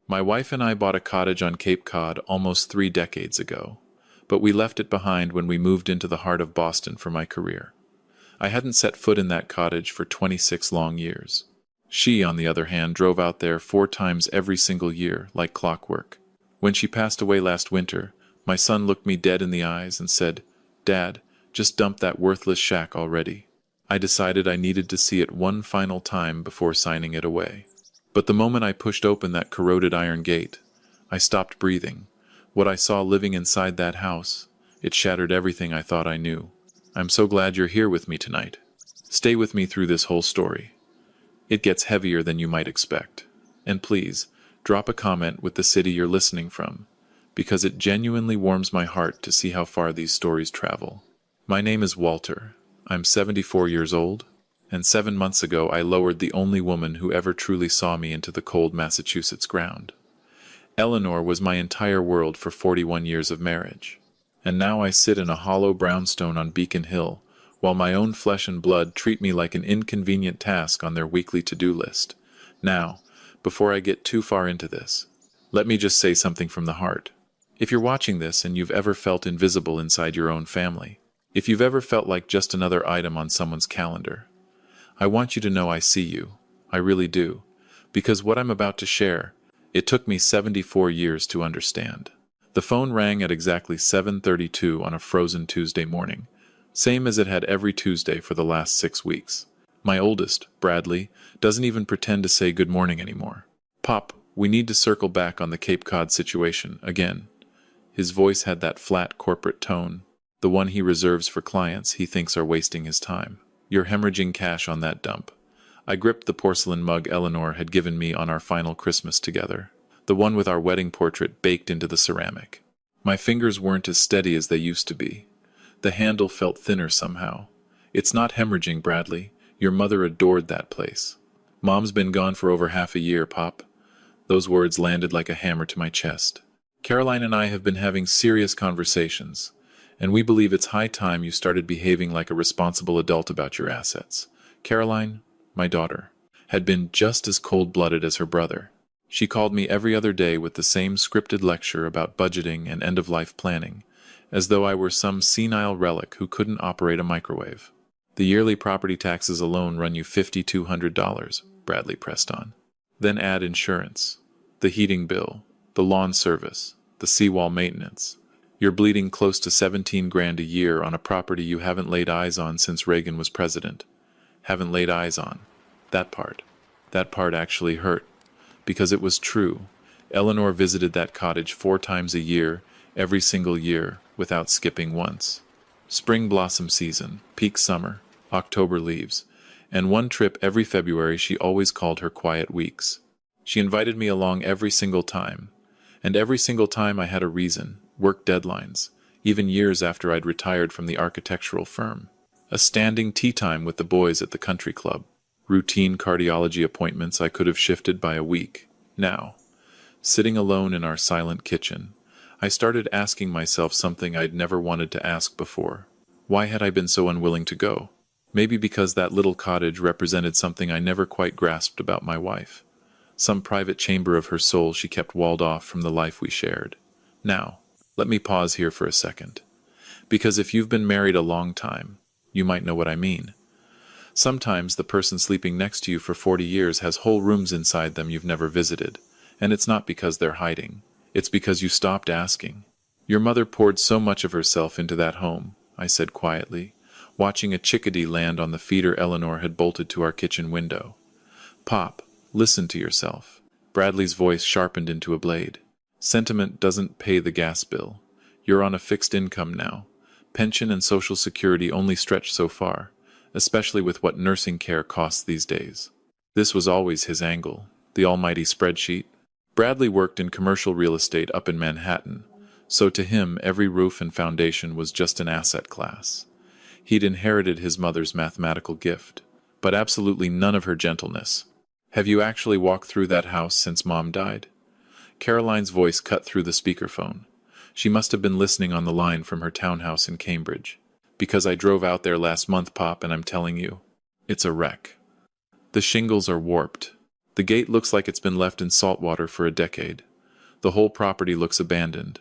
My wife and I bought a cottage on Cape Cod almost 3 decades ago, but we left it behind when we moved into the heart of Boston for my career. I hadn't set foot in that cottage for 26 long years. She, on the other hand, drove out there 4 times every single year, like clockwork. When she passed away last winter, my son looked me dead in the eyes and said, "Dad, just dump that worthless shack already." I decided I needed to see it one final time before signing it away. But the moment I pushed open that corroded iron gate, I stopped breathing. What I saw living inside that house, it shattered everything I thought I knew. I'm so glad you're here with me tonight. Stay with me through this whole story. It gets heavier than you might expect. And please, drop a comment with the city you're listening from, because it genuinely warms my heart to see how far these stories travel. My name is Walter. I'm 74 years old, and 7 months ago I lowered the only woman who ever truly saw me into the cold Massachusetts ground. Eleanor was my entire world for 41 years of marriage. And now I sit in a hollow brownstone on Beacon Hill, while my own flesh and blood treat me like an inconvenient task on their weekly to-do list. Now, before I get too far into this, let me just say something from the heart. If you're watching this and you've ever felt invisible inside your own family, if you've ever felt like just another item on someone's calendar, I want you to know I see you. I really do. Because what I'm about to share, it took me 74 years to understand. The phone rang at exactly 7:32 on a frozen Tuesday morning, same as it had every Tuesday for the last 6 weeks. My oldest, Bradley, doesn't even pretend to say good morning anymore. "Pop, we need to circle back on the Cape Cod situation again." His voice had that flat corporate tone, the one he reserves for clients he thinks are wasting his time. "You're hemorrhaging cash on that dump." I gripped the porcelain mug Eleanor had given me on our final Christmas together, the one with our wedding portrait baked into the ceramic. My fingers weren't as steady as they used to be. The handle felt thinner somehow. "It's not hemorrhaging, Bradley. Your mother adored that place." "Mom's been gone for over half a year, Pop." Those words landed like a hammer to my chest. "Caroline and I have been having serious conversations, and we believe it's high time you started behaving like a responsible adult about your assets." Caroline, my daughter, had been just as cold-blooded as her brother. She called me every other day with the same scripted lecture about budgeting and end-of-life planning, as though I were some senile relic who couldn't operate a microwave. "The yearly property taxes alone run you $5,200, Bradley pressed on. "Then add insurance, the heating bill, the lawn service, the seawall maintenance. You're bleeding close to 17 grand a year on a property you haven't laid eyes on since Reagan was president." Haven't laid eyes on. That part actually hurt, because it was true. Eleanor visited that cottage 4 times a year, every single year, without skipping once. Spring blossom season, peak summer, October leaves, and one trip every February she always called her quiet weeks. She invited me along every single time, and every single time I had a reason, work deadlines, even years after I'd retired from the architectural firm. A standing tea time with the boys at the country club. Routine cardiology appointments I could have shifted by a week. Now, sitting alone in our silent kitchen, I started asking myself something I'd never wanted to ask before. Why had I been so unwilling to go? Maybe because that little cottage represented something I never quite grasped about my wife. Some private chamber of her soul she kept walled off from the life we shared. Now, let me pause here for a second. Because if you've been married a long time, you might know what I mean. Sometimes the person sleeping next to you for 40 years has whole rooms inside them you've never visited, and it's not because they're hiding. It's because you stopped asking. "Your mother poured so much of herself into that home," I said quietly, watching a chickadee land on the feeder Eleanor had bolted to our kitchen window. "Pop, listen to yourself." Bradley's voice sharpened into a blade. "Sentiment doesn't pay the gas bill. You're on a fixed income now. Pension and Social Security only stretch so far, especially with what nursing care costs these days." This was always his angle, the almighty spreadsheet. Bradley worked in commercial real estate up in Manhattan, so to him every roof and foundation was just an asset class. He'd inherited his mother's mathematical gift, but absolutely none of her gentleness. "Have you actually walked through that house since Mom died?" Caroline's voice cut through the speakerphone. She must have been listening on the line from her townhouse in Cambridge. "Because I drove out there last month, Pop, and I'm telling you, it's a wreck. The shingles are warped. The gate looks like it's been left in salt water for a decade. The whole property looks abandoned.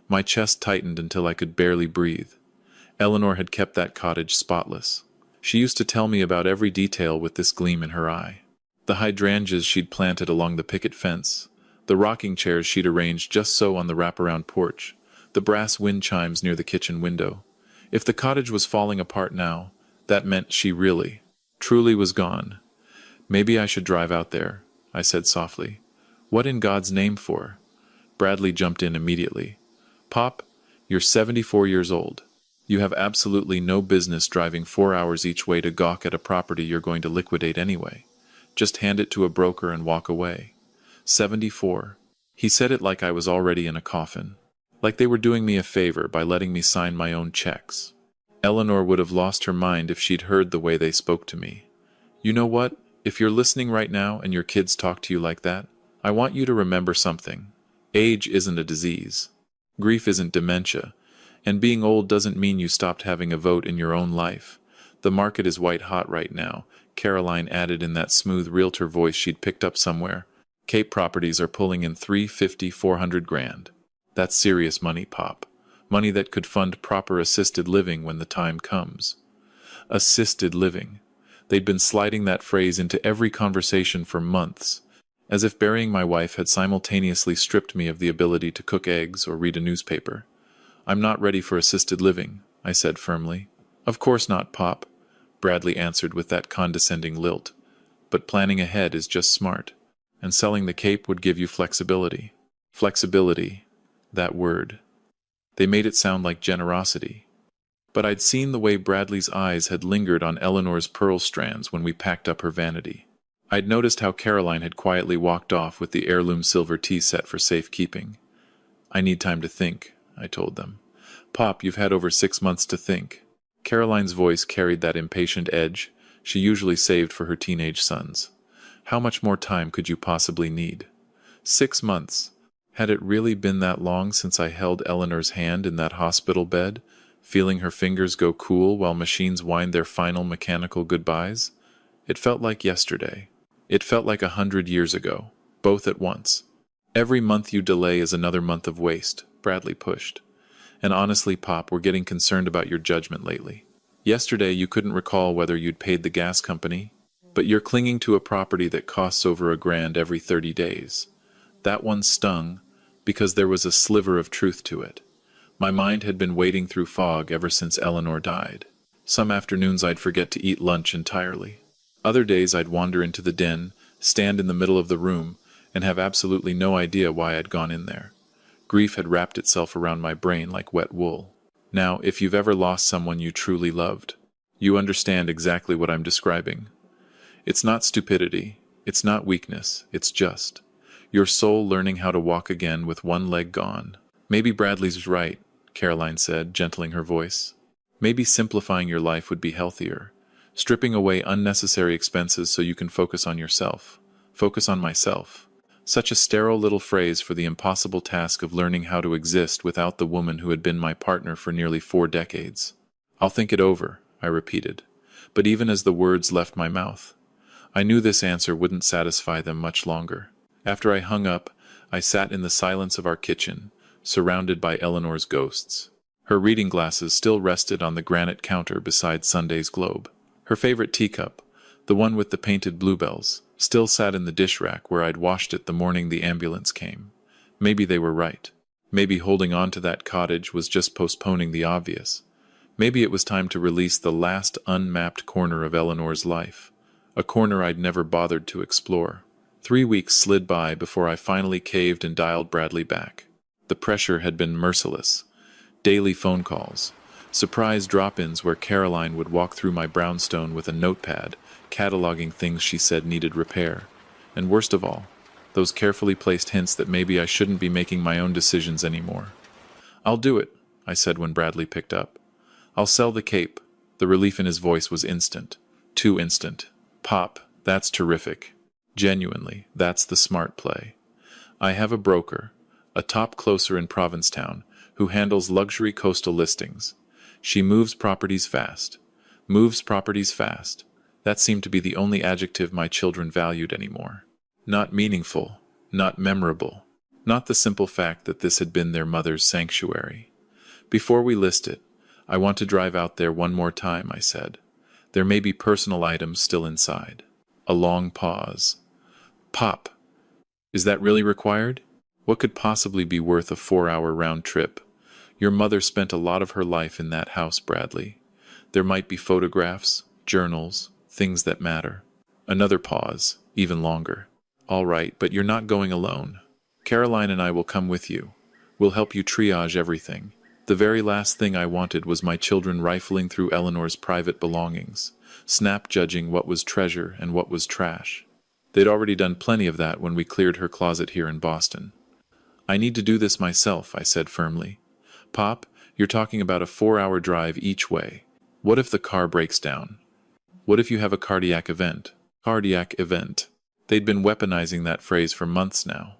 My chest tightened until I could barely breathe. Eleanor had kept that cottage spotless. She used to tell me about every detail with this gleam in her eye. The hydrangeas she'd planted along the picket fence, the rocking chairs she'd arranged just so on the wraparound porch, the brass wind chimes near the kitchen window. If the cottage was falling apart now, that meant she really, truly was gone. Maybe I should drive out there, I said softly. What in God's name for? Bradley jumped in immediately. Pop, you're 74 years old. You have absolutely no business driving 4 hours each way to gawk at a property you're going to liquidate anyway. Just hand it to a broker and walk away. 74. He said it like I was already in a coffin. Like they were doing me a favor by letting me sign my own checks. Eleanor would have lost her mind if she'd heard the way they spoke to me. You know what? If you're listening right now and your kids talk to you like that, I want you to remember something. Age isn't a disease. Grief isn't dementia. And being old doesn't mean you stopped having a vote in your own life. The market is white hot right now, Caroline added in that smooth realtor voice she'd picked up somewhere. Cape properties are pulling in $350, $400,000. That's serious money, Pop. Money that could fund proper assisted living when the time comes. Assisted living. They'd been sliding that phrase into every conversation for months, as if burying my wife had simultaneously stripped me of the ability to cook eggs or read a newspaper. I'm not ready for assisted living, I said firmly. Of course not, Pop, Bradley answered with that condescending lilt. But planning ahead is just smart, and selling the Cape would give you flexibility. Flexibility, that word. They made it sound like generosity. But I'd seen the way Bradley's eyes had lingered on Eleanor's pearl strands when we packed up her vanity. I'd noticed how Caroline had quietly walked off with the heirloom silver tea set for safekeeping. I need time to think, I told them. Pop, you've had over 6 months to think. Caroline's voice carried that impatient edge she usually saved for her teenage sons. How much more time could you possibly need? 6 months. Had it really been that long since I held Eleanor's hand in that hospital bed, feeling her fingers go cool while machines whined their final mechanical goodbyes? It felt like yesterday. It felt like 100 years ago, both at once. Every month you delay is another month of waste, Bradley pushed. And honestly, Pop, we're getting concerned about your judgment lately. Yesterday you couldn't recall whether you'd paid the gas company, but you're clinging to a property that costs over $1,000 every 30 days. That one stung, because there was a sliver of truth to it. My mind had been wading through fog ever since Eleanor died. Some afternoons I'd forget to eat lunch entirely. Other days I'd wander into the den, stand in the middle of the room, and have absolutely no idea why I'd gone in there. Grief had wrapped itself around my brain like wet wool. Now, if you've ever lost someone you truly loved, you understand exactly what I'm describing. It's not stupidity, it's not weakness, it's just your soul learning how to walk again with one leg gone. Maybe Bradley's right, Caroline said, gentling her voice. Maybe simplifying your life would be healthier, stripping away unnecessary expenses so you can focus on yourself. Focus on myself. Such a sterile little phrase for the impossible task of learning how to exist without the woman who had been my partner for nearly 4 decades. I'll think it over, I repeated. But even as the words left my mouth, I knew this answer wouldn't satisfy them much longer. After I hung up, I sat in the silence of our kitchen, surrounded by Eleanor's ghosts. Her reading glasses still rested on the granite counter beside Sunday's Globe. Her favorite teacup, the one with the painted bluebells, still sat in the dish rack where I'd washed it the morning the ambulance came. Maybe they were right. Maybe holding on to that cottage was just postponing the obvious. Maybe it was time to release the last unmapped corner of Eleanor's life, a corner I'd never bothered to explore. 3 weeks slid by before I finally caved and dialed Bradley back. The pressure had been merciless. Daily phone calls, surprise drop-ins where Caroline would walk through my brownstone with a notepad, cataloging things she said needed repair. And worst of all, those carefully placed hints that maybe I shouldn't be making my own decisions anymore. I'll do it, I said when Bradley picked up. I'll sell the Cape. The relief in his voice was instant. Too instant. Pop, that's terrific. Genuinely, that's the smart play. I have a broker, a top closer in Provincetown, who handles luxury coastal listings. She moves properties fast. Moves properties fast. That seemed to be the only adjective my children valued anymore. Not meaningful, not memorable, not the simple fact that this had been their mother's sanctuary. Before we list it, I want to drive out there one more time, I said. There may be personal items still inside. A long pause. Pop, is that really required? What could possibly be worth a 4-hour round trip? Your mother spent a lot of her life in that house, Bradley. There might be photographs, journals, things that matter. Another pause, even longer. All right, but you're not going alone. Caroline and I will come with you. We'll help you triage everything. The very last thing I wanted was my children rifling through Eleanor's private belongings, snap-judging what was treasure and what was trash. They'd already done plenty of that when we cleared her closet here in Boston. I need to do this myself, I said firmly. Pop, you're talking about a 4-hour drive each way. What if the car breaks down? What if you have a cardiac event? Cardiac event. They'd been weaponizing that phrase for months now,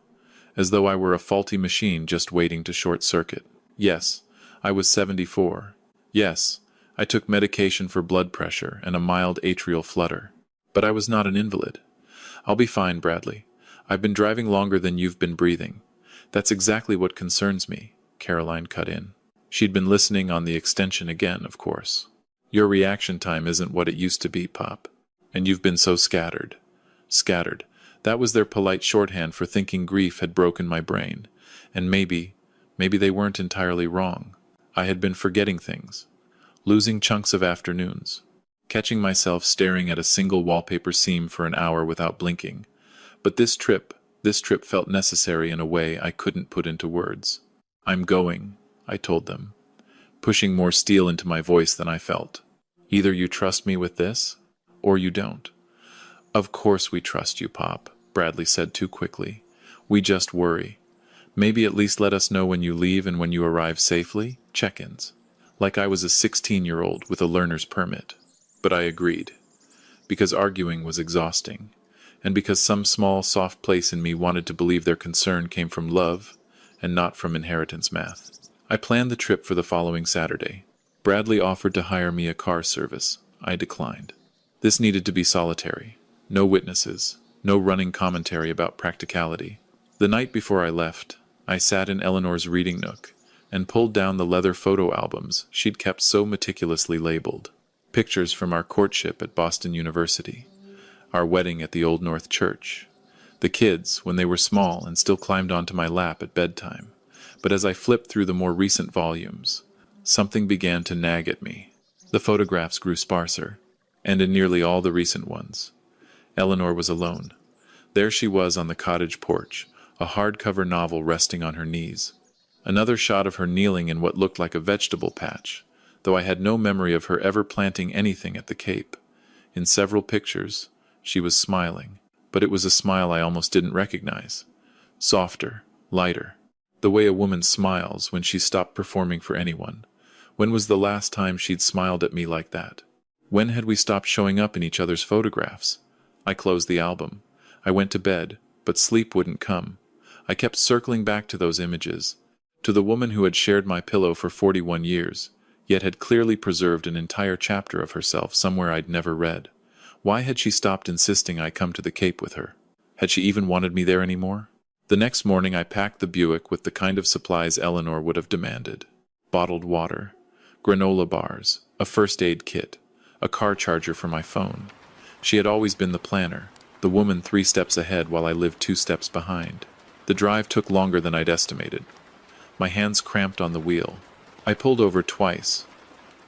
as though I were a faulty machine just waiting to short-circuit. Yes, I was 74. Yes, I took medication for blood pressure and a mild atrial flutter. But I was not an invalid. I'll be fine, Bradley. I've been driving longer than you've been breathing. That's exactly what concerns me, Caroline cut in. She'd been listening on the extension again, of course. Your reaction time isn't what it used to be, Pop. And you've been so scattered. Scattered. That was their polite shorthand for thinking grief had broken my brain. And maybe they weren't entirely wrong. I had been forgetting things. Losing chunks of afternoons. Catching myself staring at a single wallpaper seam for an hour without blinking. But this trip felt necessary in a way I couldn't put into words. I'm going, I told them, pushing more steel into my voice than I felt. Either you trust me with this, or you don't. Of course we trust you, Pop, Bradley said too quickly. We just worry. Maybe at least let us know when you leave and when you arrive safely. Check-ins. Like I was a 16-year-old with a learner's permit. But I agreed. Because arguing was exhausting. And because some small, soft place in me wanted to believe their concern came from love and not from inheritance math. I planned the trip for the following Saturday. Bradley offered to hire me a car service. I declined. This needed to be solitary. No witnesses. No running commentary about practicality. The night before I left, I sat in Eleanor's reading nook and pulled down the leather photo albums she'd kept so meticulously labeled. Pictures from our courtship at Boston University. Our wedding at the Old North Church. The kids, when they were small and still climbed onto my lap at bedtime. But as I flipped through the more recent volumes, something began to nag at me. The photographs grew sparser, and in nearly all the recent ones, Eleanor was alone. There she was on the cottage porch, a hardcover novel resting on her knees. Another shot of her kneeling in what looked like a vegetable patch, though I had no memory of her ever planting anything at the Cape. In several pictures, she was smiling, but it was a smile I almost didn't recognize. Softer, lighter. The way a woman smiles when she's stopped performing for anyone. When was the last time she'd smiled at me like that? When had we stopped showing up in each other's photographs? I closed the album. I went to bed, but sleep wouldn't come. I kept circling back to those images, to the woman who had shared my pillow for 41 years, yet had clearly preserved an entire chapter of herself somewhere I'd never read. Why had she stopped insisting I come to the Cape with her? Had she even wanted me there anymore? The next morning I packed the Buick with the kind of supplies Eleanor would have demanded. Bottled water, granola bars, a first aid kit, a car charger for my phone. She had always been the planner, the woman 3 steps ahead while I lived 2 steps behind. The drive took longer than I'd estimated. My hands cramped on the wheel. I pulled over twice,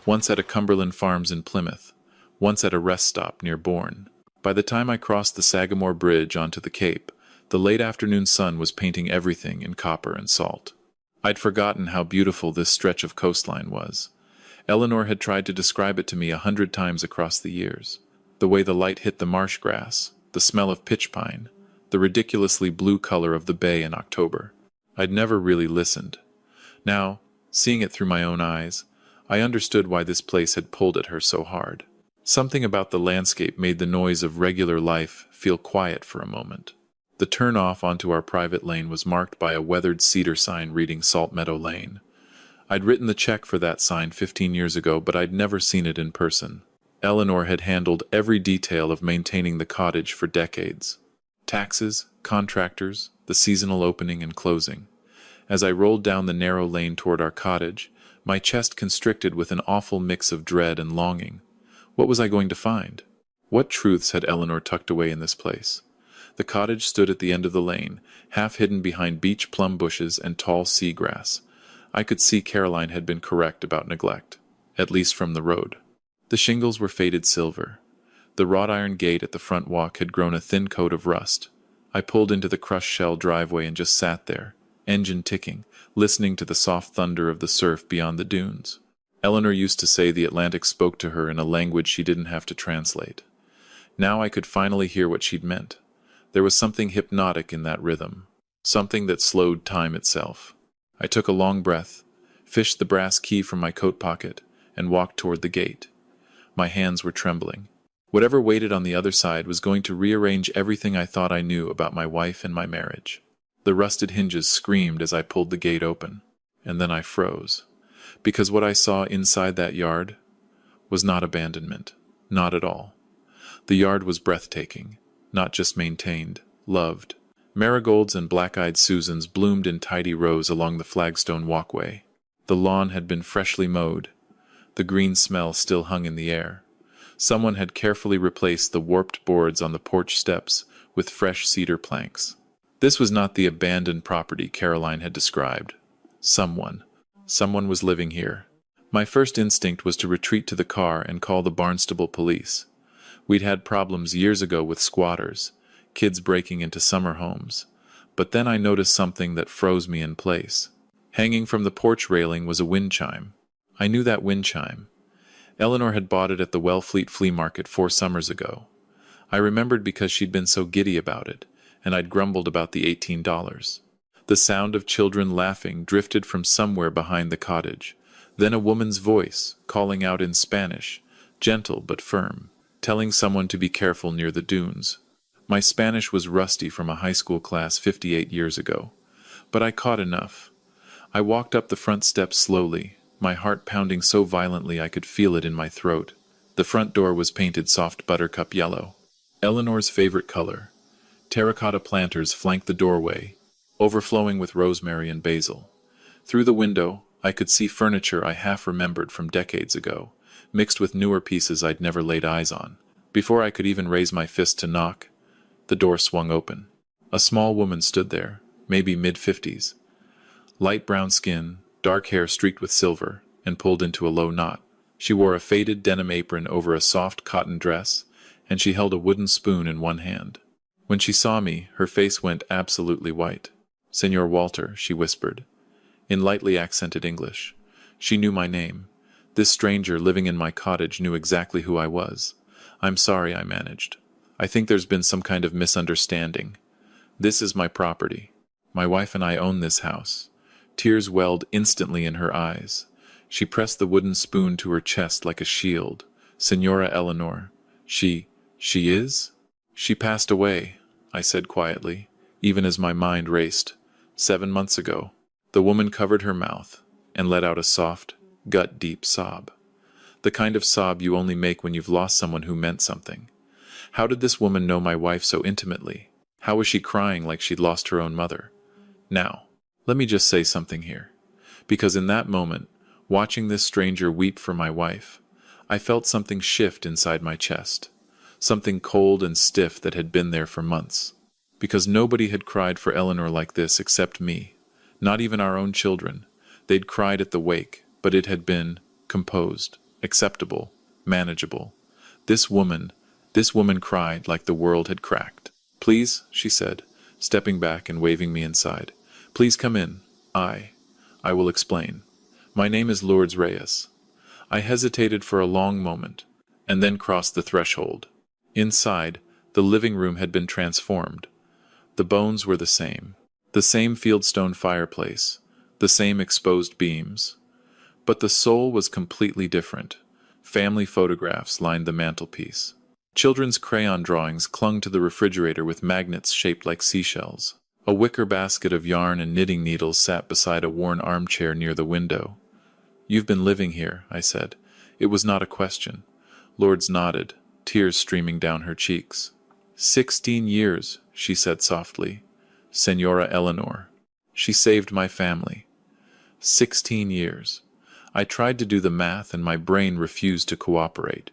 once at a Cumberland Farms in Plymouth, once at a rest stop near Bourne. By the time I crossed the Sagamore Bridge onto the Cape, the late afternoon sun was painting everything in copper and salt. I'd forgotten how beautiful this stretch of coastline was. Eleanor had tried to describe it to me 100 times across the years. The way the light hit the marsh grass, the smell of pitch pine, the ridiculously blue color of the bay in October. I'd never really listened. Now, seeing it through my own eyes, I understood why this place had pulled at her so hard. Something about the landscape made the noise of regular life feel quiet for a moment. The turn-off onto our private lane was marked by a weathered cedar sign reading Salt Meadow Lane. I'd written the check for that sign 15 years ago, but I'd never seen it in person. Eleanor had handled every detail of maintaining the cottage for decades. Taxes, contractors, the seasonal opening and closing. As I rolled down the narrow lane toward our cottage, my chest constricted with an awful mix of dread and longing. What was I going to find? What truths had Eleanor tucked away in this place? The cottage stood at the end of the lane, half hidden behind beech plum bushes and tall seagrass. I could see Caroline had been correct about neglect, at least from the road. The shingles were faded silver. The wrought iron gate at the front walk had grown a thin coat of rust. I pulled into the crushed shell driveway and just sat there, engine ticking, listening to the soft thunder of the surf beyond the dunes. Eleanor used to say the Atlantic spoke to her in a language she didn't have to translate. Now I could finally hear what she'd meant. There was something hypnotic in that rhythm, something that slowed time itself. I took a long breath, fished the brass key from my coat pocket, and walked toward the gate. My hands were trembling. Whatever waited on the other side was going to rearrange everything I thought I knew about my wife and my marriage. The rusted hinges screamed as I pulled the gate open, and then I froze. Because what I saw inside that yard was not abandonment, not at all. The yard was breathtaking, not just maintained, loved. Marigolds and black-eyed Susans bloomed in tidy rows along the flagstone walkway. The lawn had been freshly mowed. The green smell still hung in the air. Someone had carefully replaced the warped boards on the porch steps with fresh cedar planks. This was not the abandoned property Caroline had described. Someone was living here. My first instinct was to retreat to the car and call the Barnstable police. We'd had problems years ago with squatters, kids breaking into summer homes. But then I noticed something that froze me in place. Hanging from the porch railing was a wind chime. I knew that wind chime. Eleanor had bought it at the Wellfleet flea market 4 summers ago. I remembered because she'd been so giddy about it, and I'd grumbled about the $18. The sound of children laughing drifted from somewhere behind the cottage. Then a woman's voice, calling out in Spanish, gentle but firm, telling someone to be careful near the dunes. My Spanish was rusty from a high school class 58 years ago, but I caught enough. I walked up the front steps slowly, my heart pounding so violently I could feel it in my throat. The front door was painted soft buttercup yellow, Eleanor's favorite color. Terracotta planters flanked the doorway, overflowing with rosemary and basil. Through the window, I could see furniture I half remembered from decades ago, mixed with newer pieces I'd never laid eyes on. Before I could even raise my fist to knock, the door swung open. A small woman stood there, maybe mid-50s. Light brown skin, dark hair streaked with silver, and pulled into a low knot. She wore a faded denim apron over a soft cotton dress, and she held a wooden spoon in one hand. When she saw me, her face went absolutely white. "Senor Walter," she whispered, in lightly accented English. She knew my name. This stranger living in my cottage knew exactly who I was. "I'm sorry," I managed. "I think there's been some kind of misunderstanding. This is my property. My wife and I own this house." Tears welled instantly in her eyes. She pressed the wooden spoon to her chest like a shield. "Senora Eleanor. She is?" "She passed away," I said quietly, even as my mind raced. 7 months ago." The woman covered her mouth and let out a soft, gut-deep sob. The kind of sob you only make when you've lost someone who meant something. How did this woman know my wife so intimately? How was she crying like she'd lost her own mother? Now, let me just say something here. Because in that moment, watching this stranger weep for my wife, I felt something shift inside my chest. Something cold and stiff that had been there for months. Because nobody had cried for Eleanor like this except me. Not even our own children. They'd cried at the wake, but it had been composed, acceptable, manageable. This woman cried like the world had cracked. "Please," she said, stepping back and waving me inside. "Please come in. I will explain. My name is Lourdes Reyes." I hesitated for a long moment, and then crossed the threshold. Inside, the living room had been transformed. The bones were the same fieldstone fireplace, the same exposed beams. But the soul was completely different. Family photographs lined the mantelpiece. Children's crayon drawings clung to the refrigerator with magnets shaped like seashells. A wicker basket of yarn and knitting needles sat beside a worn armchair near the window. "You've been living here," I said. It was not a question. Lourdes nodded, tears streaming down her cheeks. 16 years," she said softly. Senora Eleanor. She saved my family. 16 years. I tried to do the math and my brain refused to cooperate.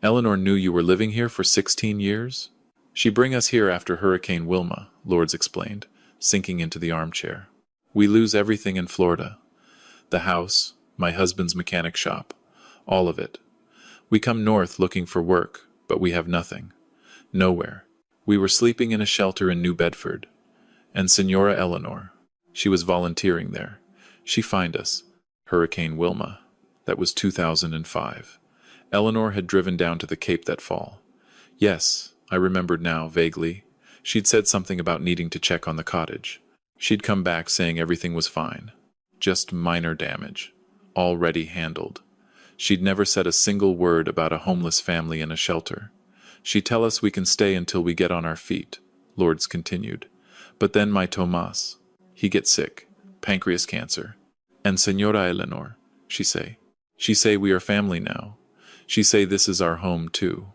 Eleanor knew you were living here for 16 years? She bring us here after Hurricane Wilma, Lourdes explained, sinking into the armchair. We lose everything in Florida. The house, my husband's mechanic shop, all of it. We come north looking for work, but we have nothing. Nowhere. We were sleeping in a shelter in New Bedford. And Senora Eleanor, she was volunteering there. She find us. Hurricane Wilma. That was 2005. Eleanor had driven down to the Cape that fall. Yes, I remembered now, vaguely. She'd said something about needing to check on the cottage. She'd come back saying everything was fine. Just minor damage. Already handled. She'd never said a single word about a homeless family in a shelter. She'd tell us we can stay until we get on our feet, Lourdes continued. But then my Tomas, he get sick, pancreas cancer. And Senora Eleanor, she say we are family now. She say this is our home too.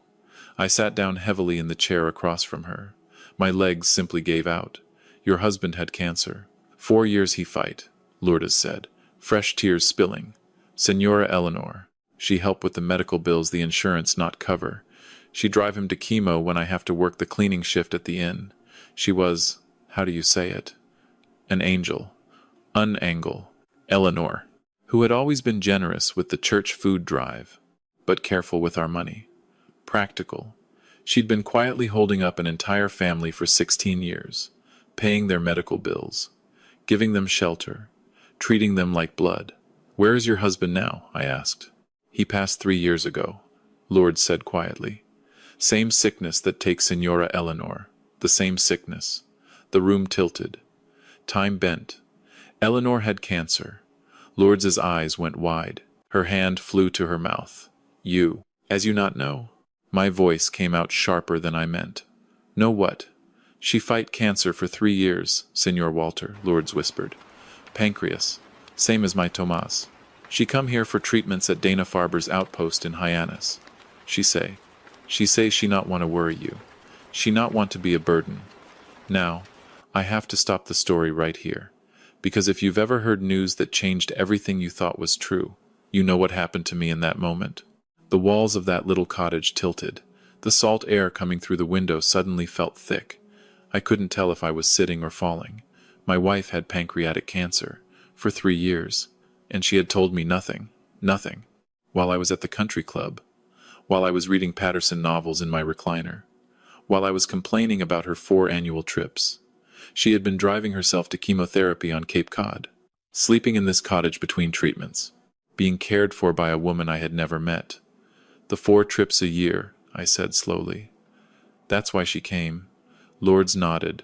I sat down heavily in the chair across from her. My legs simply gave out. Your husband had cancer. 4 years he fight, Lourdes said, fresh tears spilling. Senora Eleanor, she help with the medical bills the insurance not cover. She drive him to chemo when I have to work the cleaning shift at the inn. She was, how do you say it? An angel. Unangle. Eleanor, who had always been generous with the church food drive, but careful with our money. Practical. She'd been quietly holding up an entire family for 16 years, paying their medical bills, giving them shelter, treating them like blood. Where is your husband now? I asked. He passed 3 years ago, Lourdes said quietly. Same sickness that takes Senora Eleanor. The same sickness. The room tilted. Time bent. Eleanor had cancer. Lourdes's eyes went wide. Her hand flew to her mouth. You, as you not know. My voice came out sharper than I meant. Know what? She fight cancer for 3 years, Senor Walter, Lourdes whispered. Pancreas. Same as my Tomas. She come here for treatments at Dana-Farber's outpost in Hyannis. She say she not want to worry you. She not want to be a burden. Now, I have to stop the story right here. Because if you've ever heard news that changed everything you thought was true, you know what happened to me in that moment. The walls of that little cottage tilted. The salt air coming through the window suddenly felt thick. I couldn't tell if I was sitting or falling. My wife had pancreatic cancer for 3 years, and she had told me nothing, while I was at the country club, while I was reading Patterson novels in my recliner, while I was complaining about her 4 annual trips. She had been driving herself to chemotherapy on Cape Cod, sleeping in this cottage between treatments, being cared for by a woman I had never met. The 4 trips a year, I said slowly. That's why she came. Lourdes nodded.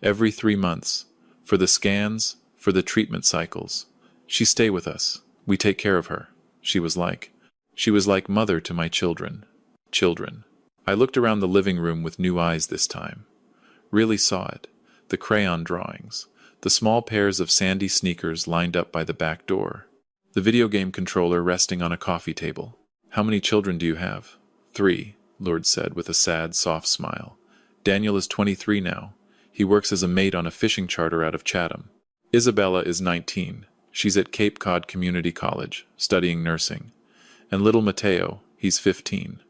Every 3 months. For the scans, for the treatment cycles. She stay with us. We take care of her. She was like mother to my children. I looked around the living room with new eyes this time. Really saw it. The crayon drawings. The small pairs of sandy sneakers lined up by the back door. The video game controller resting on a coffee table. How many children do you have? 3, Lourdes said with a sad, soft smile. Daniel is 23 now. He works as a mate on a fishing charter out of Chatham. Isabella is 19. She's at Cape Cod Community College, studying nursing. And little Mateo, he's 15.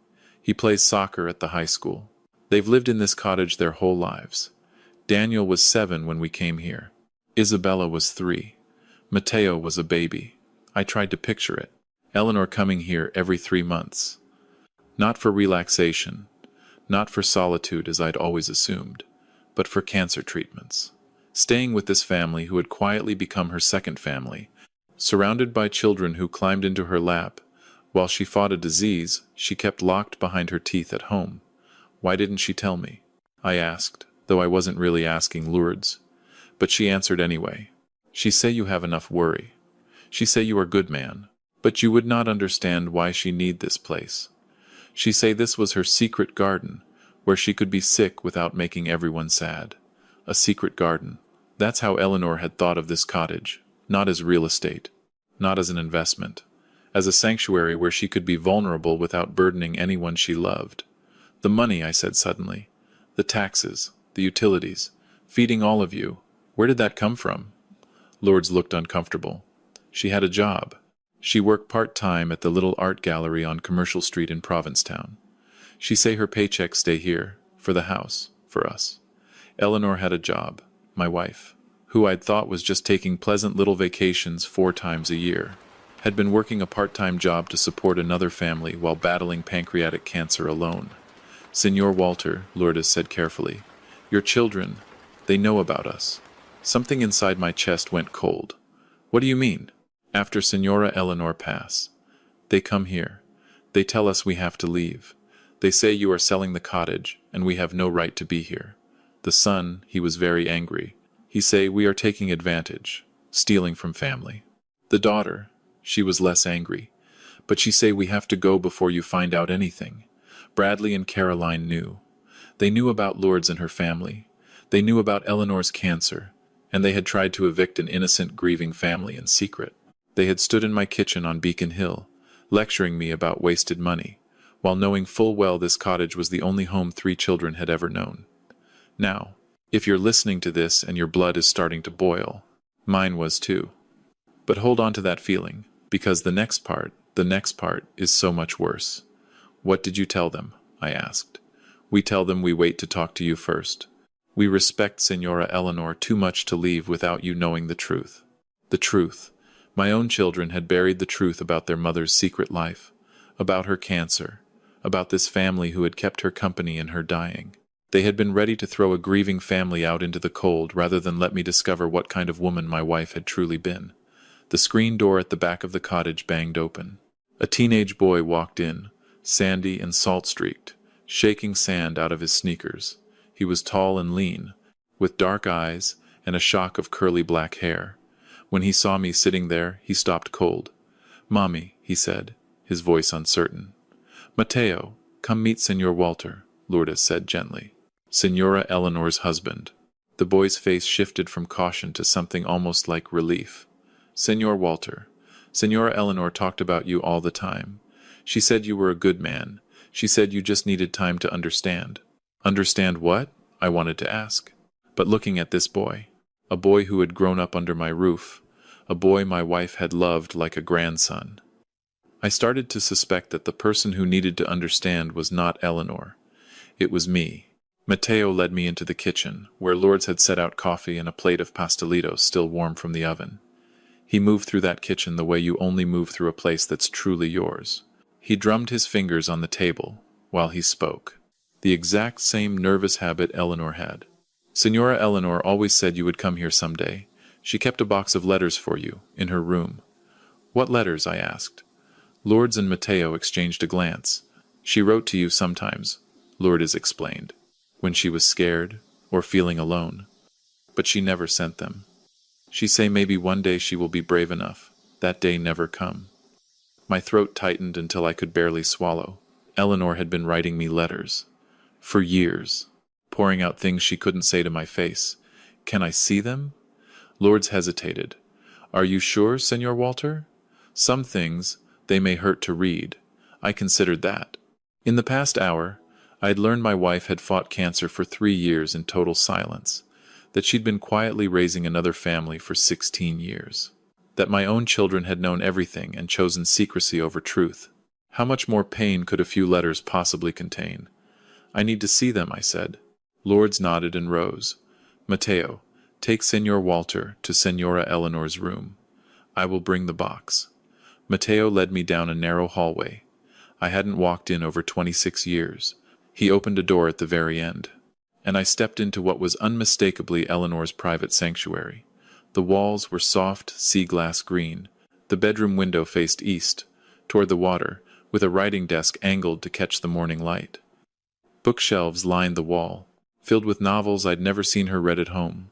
He plays soccer at the high school. They've lived in this cottage their whole lives. Daniel was 7 when we came here. Isabella was 3. Mateo was a baby. I tried to picture it. Eleanor coming here every 3 months. Not for relaxation, not for solitude as I'd always assumed, but for cancer treatments. Staying with this family who had quietly become her second family, surrounded by children who climbed into her lap. While she fought a disease she kept locked behind her teeth at home. Why didn't she tell me? I asked, though I wasn't really asking Lourdes. But she answered anyway. She say you have enough worry. She say you are good man. But you would not understand why she need this place. She say this was her secret garden, where she could be sick without making everyone sad. A secret garden. That's how Eleanor had thought of this cottage. Not as real estate. Not as an investment. As a sanctuary where she could be vulnerable without burdening anyone she loved. The money, I said suddenly. The taxes, the utilities, feeding all of you. Where did that come from? Lourdes looked uncomfortable. She had a job. She worked part-time at the little art gallery on Commercial Street in Provincetown. She say her paychecks stay here, for the house, for us. Eleanor had a job, my wife, who I'd thought was just taking pleasant little vacations 4 times a year, had been working a part-time job to support another family while battling pancreatic cancer alone. Senor Walter, Lourdes said carefully, your children, they know about us. Something inside my chest went cold. What do you mean? After Senora Eleanor pass. They come here. They tell us we have to leave. They say you are selling the cottage, and we have no right to be here. The son, he was very angry. He say we are taking advantage, stealing from family. The daughter, she was less angry. But she say we have to go before you find out anything. Bradley and Caroline knew. They knew about Lourdes and her family. They knew about Eleanor's cancer, and they had tried to evict an innocent, grieving family in secret. They had stood in my kitchen on Beacon Hill, lecturing me about wasted money, while knowing full well this cottage was the only home 3 children had ever known. Now, if you're listening to this and your blood is starting to boil, mine was too. But hold on to that feeling, because the next part is so much worse. What did you tell them? I asked. We tell them we wait to talk to you first. We respect Senora Eleanor too much to leave without you knowing the truth. The truth. My own children had buried the truth about their mother's secret life, about her cancer, about this family who had kept her company in her dying. They had been ready to throw a grieving family out into the cold rather than let me discover what kind of woman my wife had truly been. The screen door at the back of the cottage banged open. A teenage boy walked in, sandy and salt-streaked, shaking sand out of his sneakers. He was tall and lean, with dark eyes and a shock of curly black hair. When he saw me sitting there, he stopped cold. "Mommy," he said, his voice uncertain. "Mateo, come meet Senor Walter," Lourdes said gently. Senora Eleanor's husband. The boy's face shifted from caution to something almost like relief. "Senor Walter, Senora Eleanor talked about you all the time. She said you were a good man. She said you just needed time to understand." "Understand what?" I wanted to ask. But looking at this boy, a boy who had grown up under my roof, a boy my wife had loved like a grandson, I started to suspect that the person who needed to understand was not Eleanor. It was me. Mateo led me into the kitchen, where Lourdes had set out coffee and a plate of pastelitos still warm from the oven. He moved through that kitchen the way you only move through a place that's truly yours. He drummed his fingers on the table while he spoke. The exact same nervous habit Eleanor had. "Senora Eleanor always said you would come here someday. She kept a box of letters for you, in her room." "What letters?" I asked. Lourdes and Mateo exchanged a glance. "She wrote to you sometimes," Lourdes explained, "when she was scared or feeling alone. But she never sent them. She say maybe one day she will be brave enough. That day never come." My throat tightened until I could barely swallow. Eleanor had been writing me letters. For years. Pouring out things she couldn't say to my face. "Can I see them?" Lourdes hesitated. "Are you sure, Senor Walter? Some things, they may hurt to read." I considered that. In the past hour, I had learned my wife had fought cancer for 3 years in total silence, that she'd been quietly raising another family for 16 years, that my own children had known everything and chosen secrecy over truth. How much more pain could a few letters possibly contain? "I need to see them," I said. Lourdes nodded and rose. "Mateo, take Senor Walter to Senora Eleanor's room. I will bring the box." Mateo led me down a narrow hallway. I hadn't walked in over 26 years. He opened a door at the very end, and I stepped into what was unmistakably Eleanor's private sanctuary. The walls were soft sea-glass green. The bedroom window faced east, toward the water, with a writing desk angled to catch the morning light. Bookshelves lined the wall, filled with novels I'd never seen her read at home.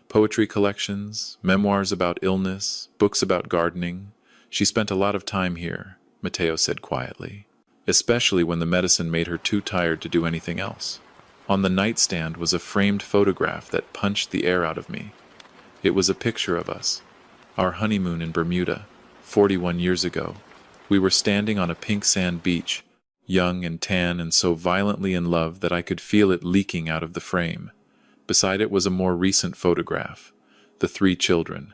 Poetry collections, memoirs about illness, books about gardening. She spent a lot of time here, Mateo said quietly, especially when the medicine made her too tired to do anything else. On the nightstand was a framed photograph that punched the air out of me. It was a picture of us, our honeymoon in Bermuda, 41 years ago. We were standing on a pink sand beach, young and tan and so violently in love that I could feel it leaking out of the frame. Beside it was a more recent photograph. The three children,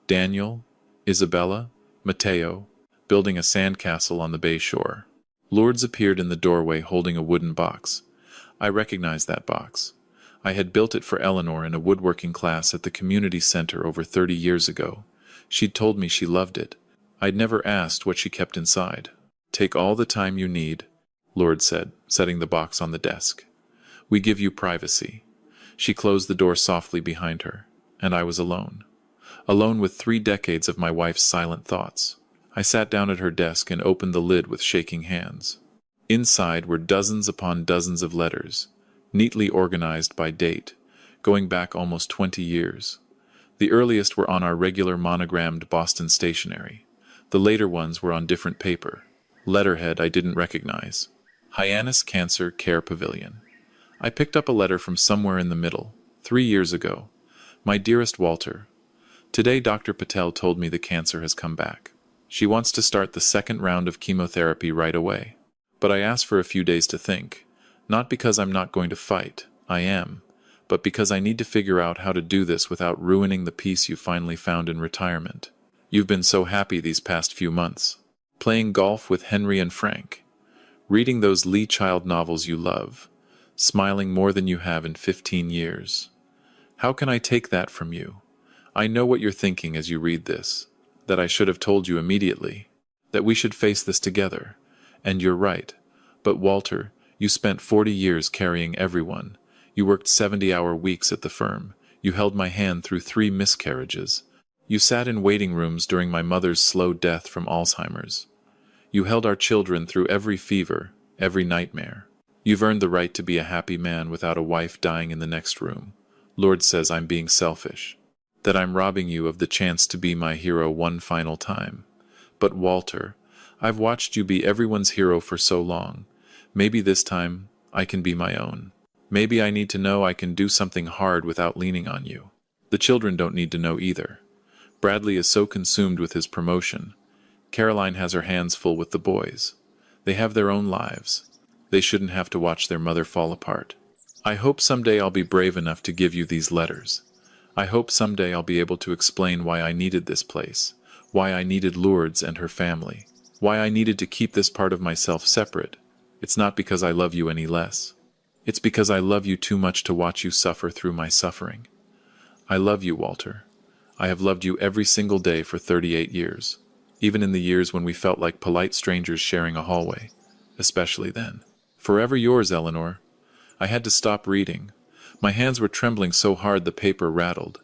Daniel, Isabella, Matteo, building a sandcastle on the bay shore. Lourdes appeared in the doorway holding a wooden box. I recognized that box. I had built it for Eleanor in a woodworking class at the community center over 30 years ago. She'd told me she loved it. I'd never asked what she kept inside. "Take all the time you need," Lourdes said, setting the box on the desk. "We give you privacy." She closed the door softly behind her, and I was alone. Alone with 3 decades of my wife's silent thoughts. I sat down at her desk and opened the lid with shaking hands. Inside were dozens upon dozens of letters, neatly organized by date, going back almost 20 years. The earliest were on our regular monogrammed Boston stationery. The later ones were on different paper. Letterhead I didn't recognize. Hyannis Cancer Care Pavilion. I picked up a letter from somewhere in the middle, 3 years ago. "My dearest Walter, today Dr. Patel told me the cancer has come back. She wants to start the 2nd round of chemotherapy right away. But I asked for a few days to think. Not because I'm not going to fight, I am, but because I need to figure out how to do this without ruining the peace you finally found in retirement. You've been so happy these past few months. Playing golf with Henry and Frank. Reading those Lee Child novels you love. Smiling more than you have in 15 years. How can I take that from you? I know what you're thinking as you read this. That I should have told you immediately. That we should face this together. And you're right. But Walter, you spent 40 years carrying everyone. You worked 70-hour weeks at the firm. You held my hand through 3 miscarriages. You sat in waiting rooms during my mother's slow death from Alzheimer's. You held our children through every fever, every nightmare. You've earned the right to be a happy man without a wife dying in the next room. Lourdes says I'm being selfish. That I'm robbing you of the chance to be my hero one final time. But Walter, I've watched you be everyone's hero for so long. Maybe this time I can be my own. Maybe I need to know I can do something hard without leaning on you. The children don't need to know either. Bradley is so consumed with his promotion. Caroline has her hands full with the boys. They have their own lives. They shouldn't have to watch their mother fall apart. I hope someday I'll be brave enough to give you these letters. I hope someday I'll be able to explain why I needed this place, why I needed Lourdes and her family, why I needed to keep this part of myself separate. It's not because I love you any less. It's because I love you too much to watch you suffer through my suffering. I love you, Walter. I have loved you every single day for 38 years, even in the years when we felt like polite strangers sharing a hallway, especially then. Forever yours, Eleanor. I had to stop reading. My hands were trembling so hard the paper rattled.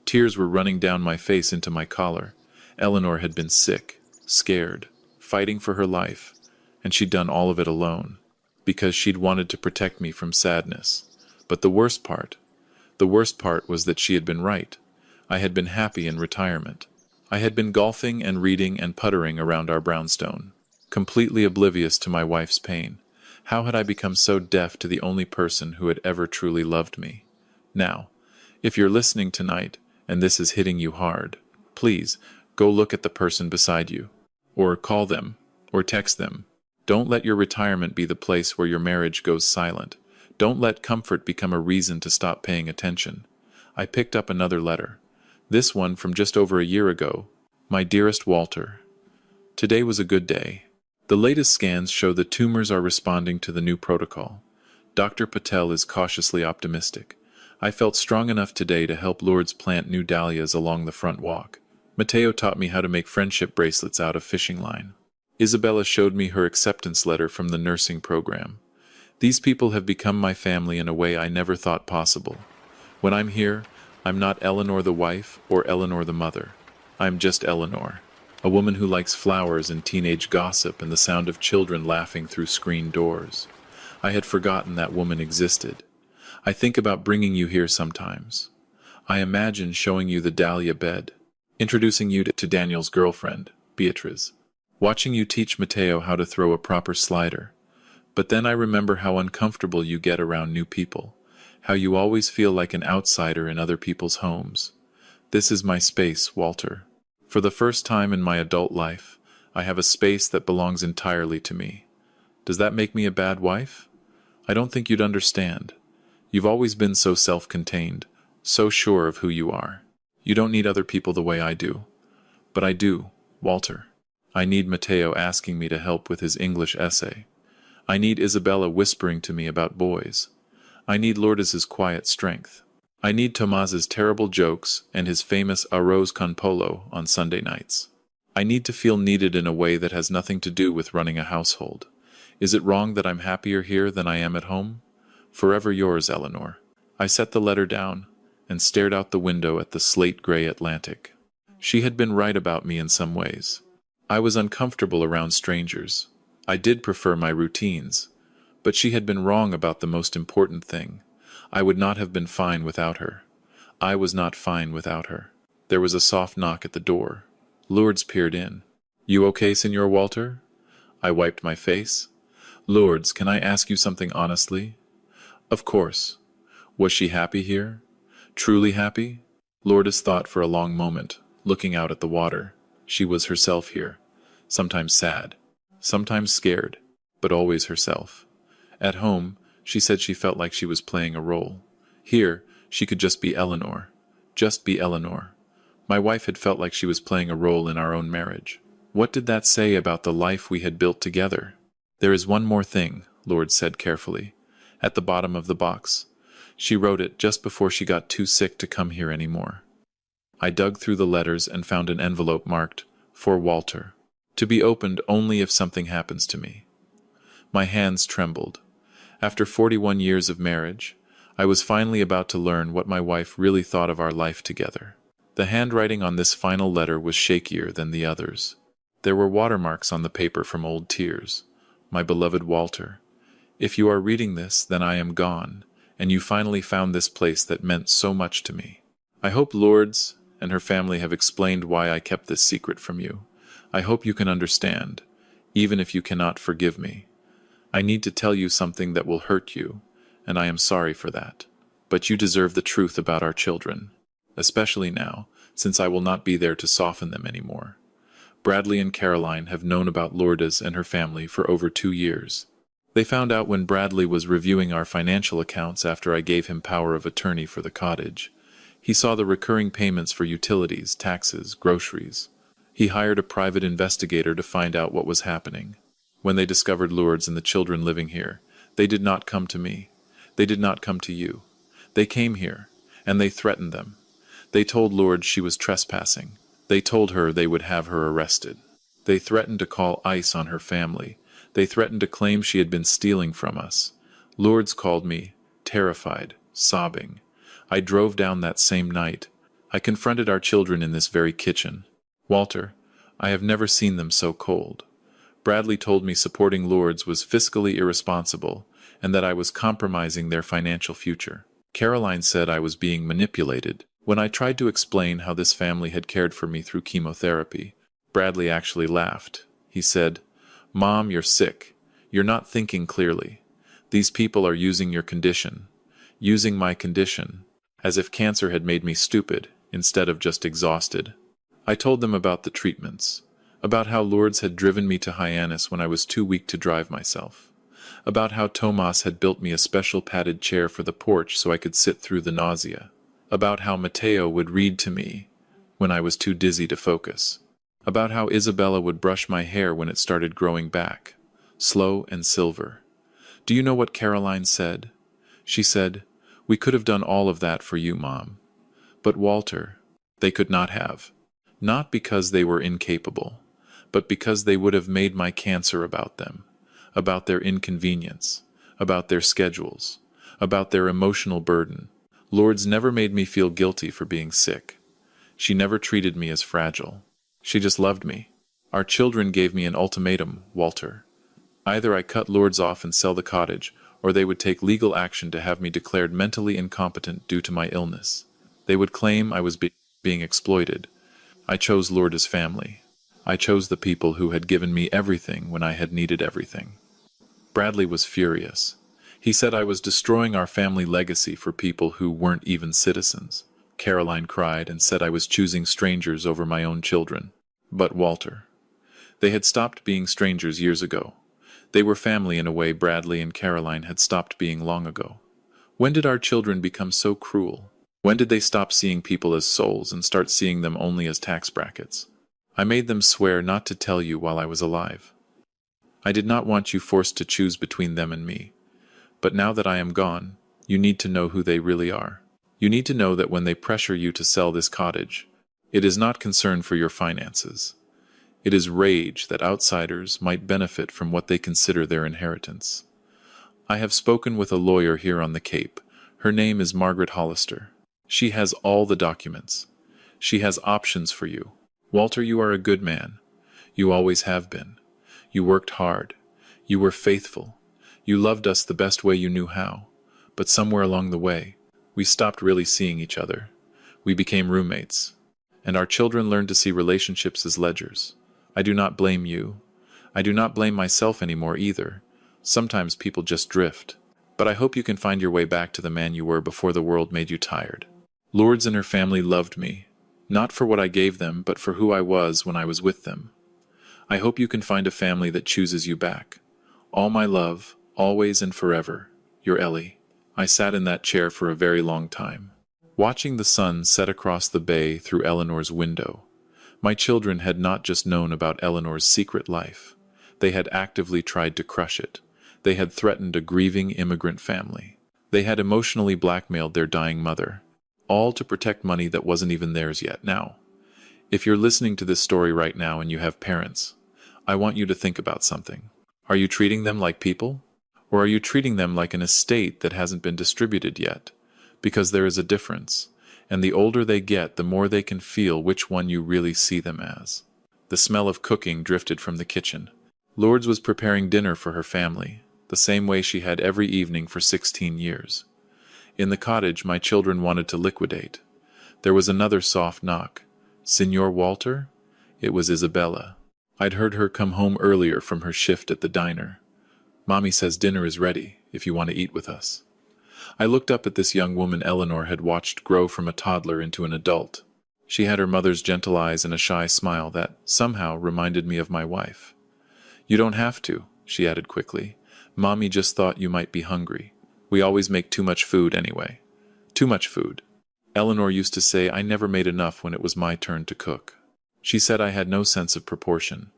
Tears were running down my face into my collar. Eleanor had been sick, scared, fighting for her life, and she'd done all of it alone, because she'd wanted to protect me from sadness. But the worst part was that she had been right. I had been happy in retirement. I had been golfing and reading and puttering around our brownstone, completely oblivious to my wife's pain. How had I become so deaf to the only person who had ever truly loved me? Now, if you're listening tonight and this is hitting you hard, please go look at the person beside you, or call them, or text them. Don't let your retirement be the place where your marriage goes silent. Don't let comfort become a reason to stop paying attention. I picked up another letter. This one from just over a year ago. My dearest Walter. Today was a good day. The latest scans show the tumors are responding to the new protocol. Dr. Patel is cautiously optimistic. I felt strong enough today to help Lourdes plant new dahlias along the front walk. Matteo taught me how to make friendship bracelets out of fishing line. Isabella showed me her acceptance letter from the nursing program. These people have become my family in a way I never thought possible. When I'm here, I'm not Eleanor the wife or Eleanor the mother. I'm just Eleanor. A woman who likes flowers and teenage gossip and the sound of children laughing through screen doors. I had forgotten that woman existed. I think about bringing you here sometimes. I imagine showing you the dahlia bed, introducing you to Daniel's girlfriend, Beatriz, watching you teach Matteo how to throw a proper slider. But then I remember how uncomfortable you get around new people, how you always feel like an outsider in other people's homes. This is my space, Walter. For the first time in my adult life, I have a space that belongs entirely to me. Does that make me a bad wife? I don't think you'd understand. You've always been so self-contained, so sure of who you are. You don't need other people the way I do. But I do, Walter. I need Matteo asking me to help with his English essay. I need Isabella whispering to me about boys. I need Lourdes's quiet strength. I need Tomas's terrible jokes and his famous arroz con pollo on Sunday nights. I need to feel needed in a way that has nothing to do with running a household. Is it wrong that I'm happier here than I am at home? Forever yours, Eleanor. I set the letter down and stared out the window at the slate-gray Atlantic. She had been right about me in some ways. I was uncomfortable around strangers. I did prefer my routines. But she had been wrong about the most important thing. I would not have been fine without her. I was not fine without her. There was a soft knock at the door. Lourdes peered in. "You okay, Señor Walter?" I wiped my face. "Lourdes, can I ask you something honestly?" "Of course." Was she happy here? Truly happy? Lourdes thought for a long moment, looking out at the water. She was herself here. Sometimes sad, sometimes scared, but always herself. At home, she said she felt like she was playing a role. Here, she could just be Eleanor. Just be Eleanor. My wife had felt like she was playing a role in our own marriage. What did that say about the life we had built together? "There is one more thing," Lourdes said carefully. "At the bottom of the box. She wrote it just before she got too sick to come here anymore." I dug through the letters and found an envelope marked, "For Walter. To be opened only if something happens to me." My hands trembled. After 41 years of marriage, I was finally about to learn what my wife really thought of our life together. The handwriting on this final letter was shakier than the others. There were watermarks on the paper from old tears. "My beloved Walter, if you are reading this, then I am gone, and you finally found this place that meant so much to me. I hope Lourdes and her family have explained why I kept this secret from you. I hope you can understand, even if you cannot forgive me. I need to tell you something that will hurt you, and I am sorry for that. But you deserve the truth about our children, especially now, since I will not be there to soften them anymore. Bradley and Caroline have known about Lourdes and her family for over 2 years. They found out when Bradley was reviewing our financial accounts after I gave him power of attorney for the cottage. He saw the recurring payments for utilities, taxes, groceries. He hired a private investigator to find out what was happening. When they discovered Lourdes and the children living here, they did not come to me. They did not come to you. They came here, and they threatened them. They told Lourdes she was trespassing. They told her they would have her arrested. They threatened to call ICE on her family. They threatened to claim she had been stealing from us. Lourdes called me, terrified, sobbing. I drove down that same night. I confronted our children in this very kitchen. Walter, I have never seen them so cold. Bradley told me supporting Lourdes was fiscally irresponsible and that I was compromising their financial future. Caroline said I was being manipulated. When I tried to explain how this family had cared for me through chemotherapy, Bradley actually laughed. He said, "Mom, you're sick. You're not thinking clearly. These people are using your condition, using my condition, as if cancer had made me stupid instead of just exhausted." I told them about the treatments, about how Lourdes had driven me to Hyannis when I was too weak to drive myself, about how Tomas had built me a special padded chair for the porch so I could sit through the nausea, about how Matteo would read to me when I was too dizzy to focus, about how Isabella would brush my hair when it started growing back, slow and silver. Do you know what Caroline said? She said, "We could have done all of that for you, Mom. But Walter, they could not have. Not because they were incapable, but because they would have made my cancer about them, about their inconvenience, about their schedules, about their emotional burden. Lourdes never made me feel guilty for being sick. She never treated me as fragile. She just loved me. Our children gave me an ultimatum, Walter. Either I cut Lourdes off and sell the cottage, or they would take legal action to have me declared mentally incompetent due to my illness. They would claim I was being exploited. I chose Lourdes' family. I chose the people who had given me everything when I had needed everything. Bradley was furious. He said I was destroying our family legacy for people who weren't even citizens. Caroline cried and said I was choosing strangers over my own children. But Walter. They had stopped being strangers years ago. They were family in a way Bradley and Caroline had stopped being long ago. When did our children become so cruel? When did they stop seeing people as souls and start seeing them only as tax brackets? I made them swear not to tell you while I was alive. I did not want you forced to choose between them and me. But now that I am gone, you need to know who they really are. You need to know that when they pressure you to sell this cottage, it is not concern for your finances. It is rage that outsiders might benefit from what they consider their inheritance. I have spoken with a lawyer here on the Cape. Her name is Margaret Hollister. She has all the documents. She has options for you. Walter, you are a good man. You always have been. You worked hard. You were faithful. You loved us the best way you knew how. But somewhere along the way, we stopped really seeing each other. We became roommates. And our children learned to see relationships as ledgers. I do not blame you. I do not blame myself anymore either. Sometimes people just drift. But I hope you can find your way back to the man you were before the world made you tired. Lourdes and her family loved me, not for what I gave them, but for who I was when I was with them. I hope you can find a family that chooses you back. All my love, always and forever, your Ellie. I sat in that chair for a very long time, watching the sun set across the bay through Eleanor's window. My children had not just known about Eleanor's secret life. They had actively tried to crush it. They had threatened a grieving immigrant family. They had emotionally blackmailed their dying mother, all to protect money that wasn't even theirs yet. Now, if you're listening to this story right now and you have parents, I want you to think about something. Are you treating them like people? Or are you treating them like an estate that hasn't been distributed yet? Because there is a difference, and the older they get, the more they can feel which one you really see them as. The smell of cooking drifted from the kitchen. Lourdes was preparing dinner for her family, the same way she had every evening for 16 years. In the cottage, my children wanted to liquidate. There was another soft knock. Signor Walter? It was Isabella. I'd heard her come home earlier from her shift at the diner. Mommy says dinner is ready, if you want to eat with us. I looked up at this young woman Eleanor had watched grow from a toddler into an adult. She had her mother's gentle eyes and a shy smile that, somehow, reminded me of my wife. You don't have to, she added quickly. Mommy just thought you might be hungry. We always make too much food anyway. Too much food. Eleanor used to say I never made enough when it was my turn to cook. She said I had no sense of proportion,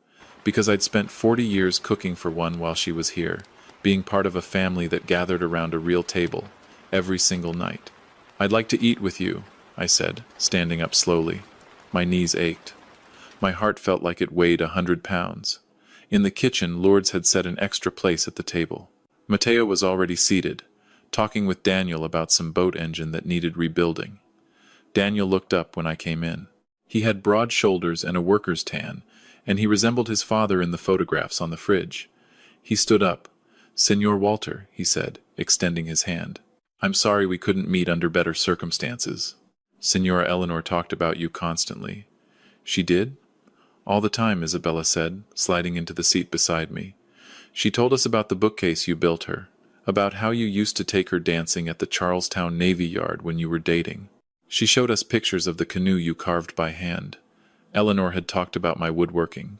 because I'd spent 40 years cooking for one while she was here, being part of a family that gathered around a real table, every single night. I'd like to eat with you, I said, standing up slowly. My knees ached. My heart felt like it weighed 100 pounds. In the kitchen, Lourdes had set an extra place at the table. Mateo was already seated, talking with Daniel about some boat engine that needed rebuilding. Daniel looked up when I came in. He had broad shoulders and a worker's tan, and he resembled his father in the photographs on the fridge. He stood up. Signor Walter, he said, extending his hand. I'm sorry we couldn't meet under better circumstances. Signora Eleanor talked about you constantly. She did? All the time, Isabella said, sliding into the seat beside me. She told us about the bookcase you built her, about how you used to take her dancing at the Charlestown Navy Yard when you were dating. She showed us pictures of the canoe you carved by hand. Eleanor had talked about my woodworking,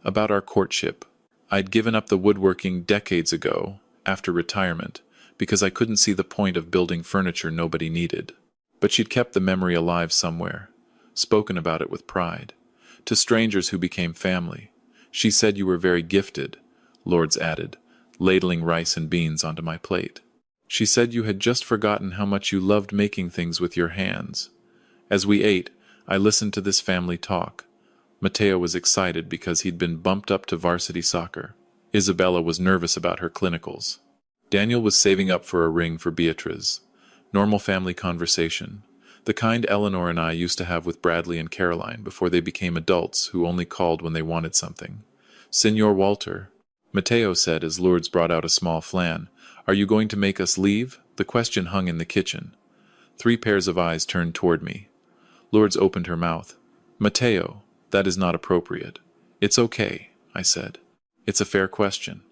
about our courtship. I'd given up the woodworking decades ago, after retirement, because I couldn't see the point of building furniture nobody needed. But she'd kept the memory alive somewhere, spoken about it with pride. To strangers who became family. She said you were very gifted, Lourdes added, ladling rice and beans onto my plate. She said you had just forgotten how much you loved making things with your hands. As we ate, I listened to this family talk. Mateo was excited because he'd been bumped up to varsity soccer. Isabella was nervous about her clinicals. Daniel was saving up for a ring for Beatriz. Normal family conversation. The kind Eleanor and I used to have with Bradley and Caroline before they became adults who only called when they wanted something. Signor Walter, Mateo said as Lourdes brought out a small flan, are you going to make us leave? The question hung in the kitchen. 3 pairs of eyes turned toward me. Lourdes opened her mouth. Mateo, that is not appropriate. It's okay, I said. It's a fair question.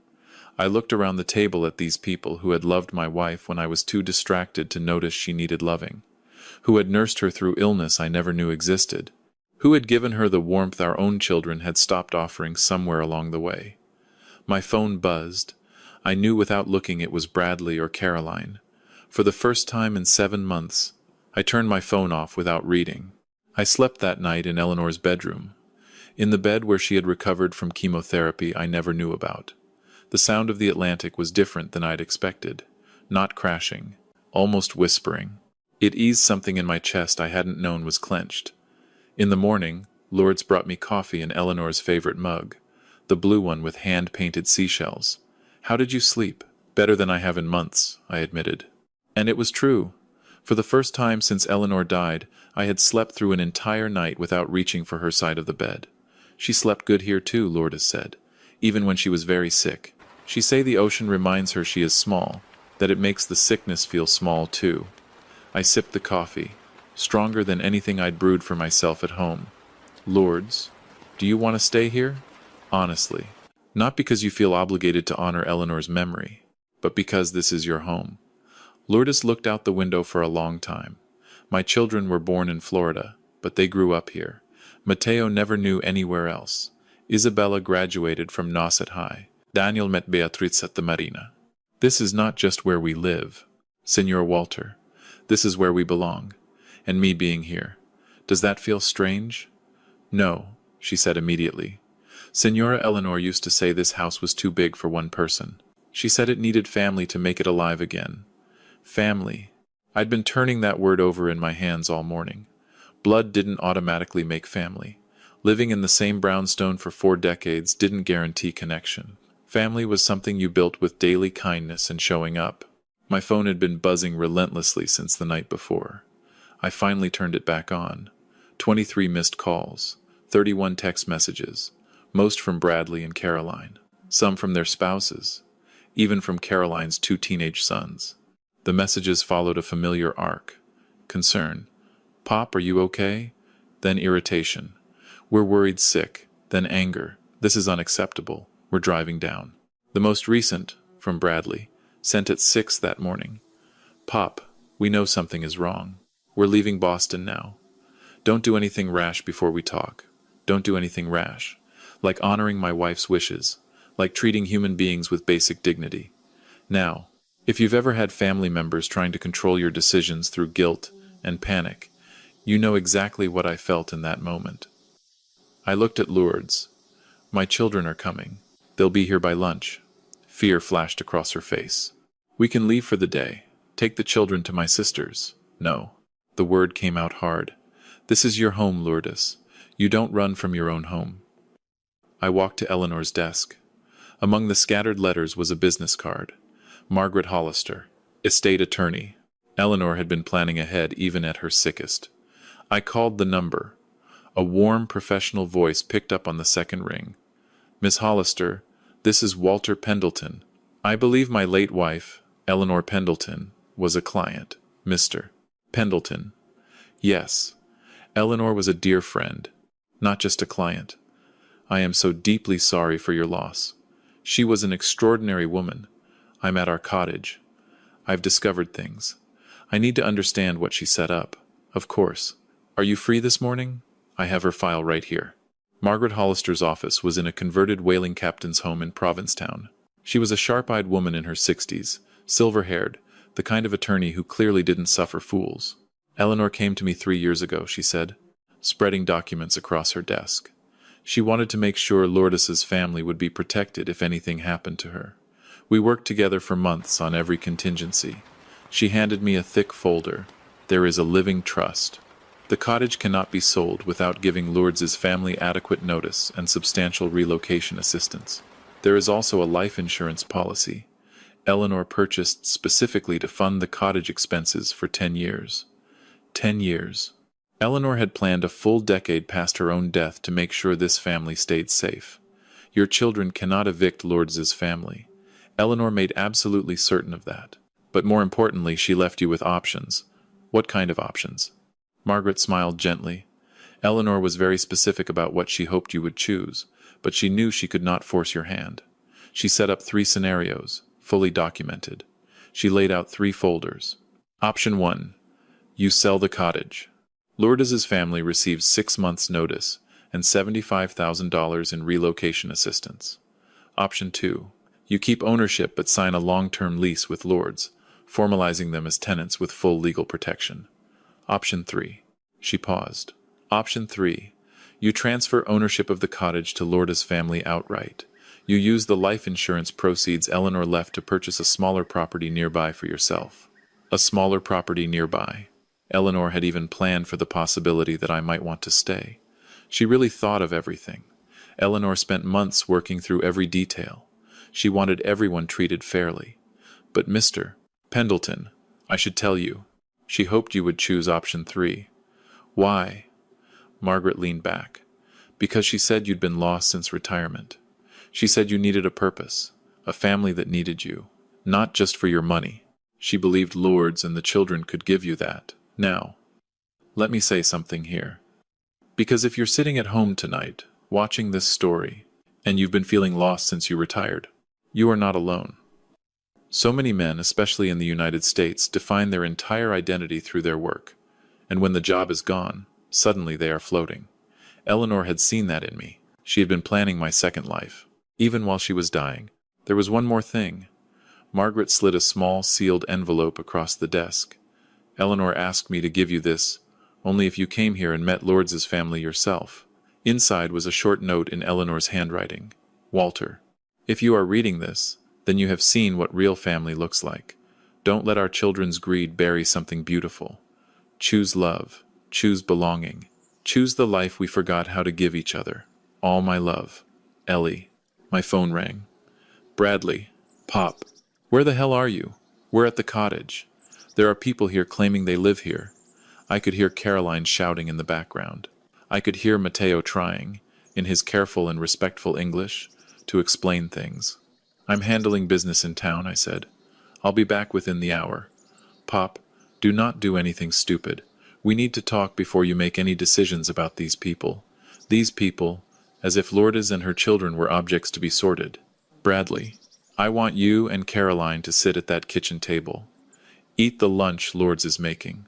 I looked around the table at these people who had loved my wife when I was too distracted to notice she needed loving, who had nursed her through illness I never knew existed, who had given her the warmth our own children had stopped offering somewhere along the way. My phone buzzed. I knew without looking it was Bradley or Caroline. For the first time in 7 months, I turned my phone off without reading. I slept that night in Eleanor's bedroom, in the bed where she had recovered from chemotherapy I never knew about. The sound of the Atlantic was different than I'd expected, not crashing, almost whispering. It eased something in my chest I hadn't known was clenched. In the morning, Lourdes brought me coffee in Eleanor's favorite mug, the blue one with hand-painted seashells. "How did you sleep?" "Better than I have in months," I admitted. And it was true. For the first time since Eleanor died, I had slept through an entire night without reaching for her side of the bed. "She slept good here too," Lourdes said, "even when she was very sick. She say the ocean reminds her she is small, that it makes the sickness feel small too." I sipped the coffee, stronger than anything I'd brewed for myself at home. "Lourdes, do you want to stay here? Honestly. Not because you feel obligated to honor Eleanor's memory, but because this is your home." Lourdes looked out the window for a long time. "My children were born in Florida, but they grew up here. Mateo never knew anywhere else. Isabella graduated from Nauset High. Daniel met Beatriz at the Marina. This is not just where we live, Senor Walter. This is where we belong. And me being here. Does that feel strange?" "No," she said immediately. "Senora Eleanor used to say this house was too big for one person. She said it needed family to make it alive again." Family. I'd been turning that word over in my hands all morning. Blood didn't automatically make family. Living in the same brownstone for 4 decades didn't guarantee connection. Family was something you built with daily kindness and showing up. My phone had been buzzing relentlessly since the night before. I finally turned it back on. 23 missed calls, 31 text messages, most from Bradley and Caroline, some from their spouses, even from Caroline's 2 teenage sons. The messages followed a familiar arc. Concern. "Pop, are you okay?" Then irritation. "We're worried sick." Then anger. "This is unacceptable. We're driving down." The most recent, from Bradley, sent at 6 that morning. "Pop, we know something is wrong. We're leaving Boston now. Don't do anything rash before we talk. Don't do anything rash. Like honoring my wife's wishes. Like treating human beings with basic dignity. Now, if you've ever had family members trying to control your decisions through guilt and panic, you know exactly what I felt in that moment. I looked at Lourdes. "My children are coming. They'll be here by lunch." Fear flashed across her face. "We can leave for the day. Take the children to my sister's." "No." The word came out hard. "This is your home, Lourdes. You don't run from your own home." I walked to Eleanor's desk. Among the scattered letters was a business card. Margaret Hollister, estate attorney. Eleanor had been planning ahead even at her sickest. I called the number. A warm, professional voice picked up on the second ring. "Miss Hollister, this is Walter Pendleton. I believe my late wife, Eleanor Pendleton, was a client. Mr. Pendleton." Yes, Eleanor was a dear friend, not just a client. "I am so deeply sorry for your loss. She was an extraordinary woman. I'm at our cottage. I've discovered things. I need to understand what she set up. Of course. Are you free this morning? I have her file right here." Margaret Hollister's office was in a converted whaling captain's home in Provincetown. She was a sharp-eyed woman in her 60s, silver-haired, the kind of attorney who clearly didn't suffer fools. "Eleanor came to me 3 years ago," she said, spreading documents across her desk. "She wanted to make sure Lourdes's family would be protected if anything happened to her. We worked together for months on every contingency. She handed me a thick folder. There is a living trust. The cottage cannot be sold without giving Lourdes's family adequate notice and substantial relocation assistance. There is also a life insurance policy. Eleanor purchased specifically to fund the cottage expenses for 10 years. 10 years. Eleanor had planned a full decade past her own death to make sure this family stayed safe. Your children cannot evict Lourdes's family. Eleanor made absolutely certain of that. But more importantly, she left you with options. What kind of options? Margaret smiled gently. Eleanor was very specific about what she hoped you would choose, but she knew she could not force your hand. She set up 3 scenarios, fully documented. She laid out 3 folders. Option 1. You sell the cottage. Lourdes's family receives 6 months' notice and $75,000 in relocation assistance. Option 2. You keep ownership but sign a long-term lease with Lourdes, formalizing them as tenants with full legal protection. Option 3. She paused. Option 3. You transfer ownership of the cottage to Lorda's family outright. You use the life insurance proceeds Eleanor left to purchase a smaller property nearby for yourself. A smaller property nearby. Eleanor had even planned for the possibility that I might want to stay. She really thought of everything. Eleanor spent months working through every detail. She wanted everyone treated fairly. But Mr. Pendleton, I should tell you, she hoped you would choose option 3. Why? Margaret leaned back. Because she said you'd been lost since retirement. She said you needed a purpose, a family that needed you, not just for your money. She believed Lourdes and the children could give you that. Now, let me say something here. Because if you're sitting at home tonight, watching this story, and you've been feeling lost since you retired, you are not alone. So many men, especially in the United States, define their entire identity through their work, and when the job is gone, suddenly they are floating. Eleanor had seen that in me. She had been planning my second life. Even while she was dying. There was one more thing. Margaret slid a small, sealed envelope across the desk. Eleanor asked me to give you this, only if you came here and met Lourdes's family yourself. Inside was a short note in Eleanor's handwriting. Walter, if you are reading this, then you have seen what real family looks like. Don't let our children's greed bury something beautiful. Choose love. Choose belonging. Choose the life we forgot how to give each other. All my love. Ellie. My phone rang. Bradley. Pop. Where the hell are you? We're at the cottage. There are people here claiming they live here. I could hear Caroline shouting in the background. I could hear Mateo trying, in his careful and respectful English, to explain things. I'm handling business in town, I said. I'll be back within the hour. Pop, do not do anything stupid. We need to talk before you make any decisions about these people. These people, as if Lourdes and her children were objects to be sorted. Bradley, I want you and Caroline to sit at that kitchen table. Eat the lunch Lourdes is making.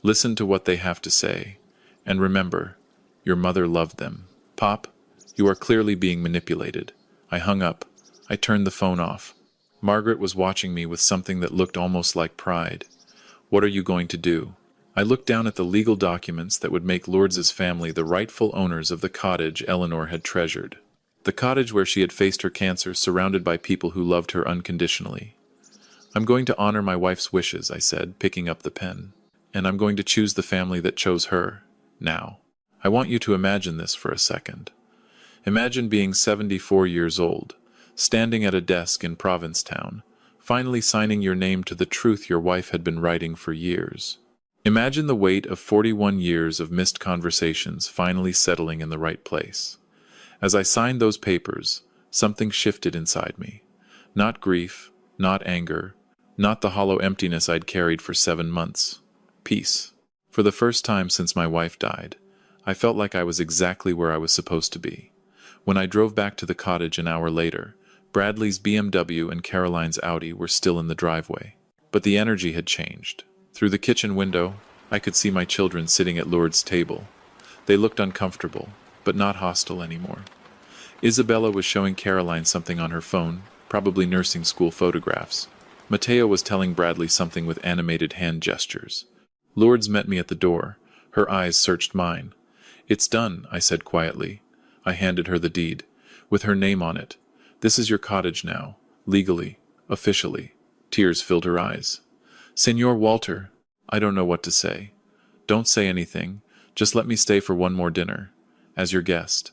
Listen to what they have to say. And remember, your mother loved them. Pop, you are clearly being manipulated. I hung up. I turned the phone off. Margaret was watching me with something that looked almost like pride. What are you going to do? I looked down at the legal documents that would make Lourdes's family the rightful owners of the cottage Eleanor had treasured. The cottage where she had faced her cancer, surrounded by people who loved her unconditionally. I'm going to honor my wife's wishes, I said, picking up the pen. And I'm going to choose the family that chose her. Now, I want you to imagine this for a second. Imagine being 74 years old, standing at a desk in Provincetown, finally signing your name to the truth your wife had been writing for years. Imagine the weight of 41 years of missed conversations finally settling in the right place. As I signed those papers, something shifted inside me. Not grief, not anger, not the hollow emptiness I'd carried for 7 months. Peace. For the first time since my wife died, I felt like I was exactly where I was supposed to be. When I drove back to the cottage an hour later, Bradley's BMW and Caroline's Audi were still in the driveway. But the energy had changed. Through the kitchen window, I could see my children sitting at Lourdes' table. They looked uncomfortable, but not hostile anymore. Isabella was showing Caroline something on her phone, probably nursing school photographs. Mateo was telling Bradley something with animated hand gestures. Lourdes met me at the door. Her eyes searched mine. It's done, I said quietly. I handed her the deed, with her name on it. This is your cottage now, legally, officially. Tears filled her eyes. Señor Walter, I don't know what to say. Don't say anything. Just let me stay for one more dinner. As your guest.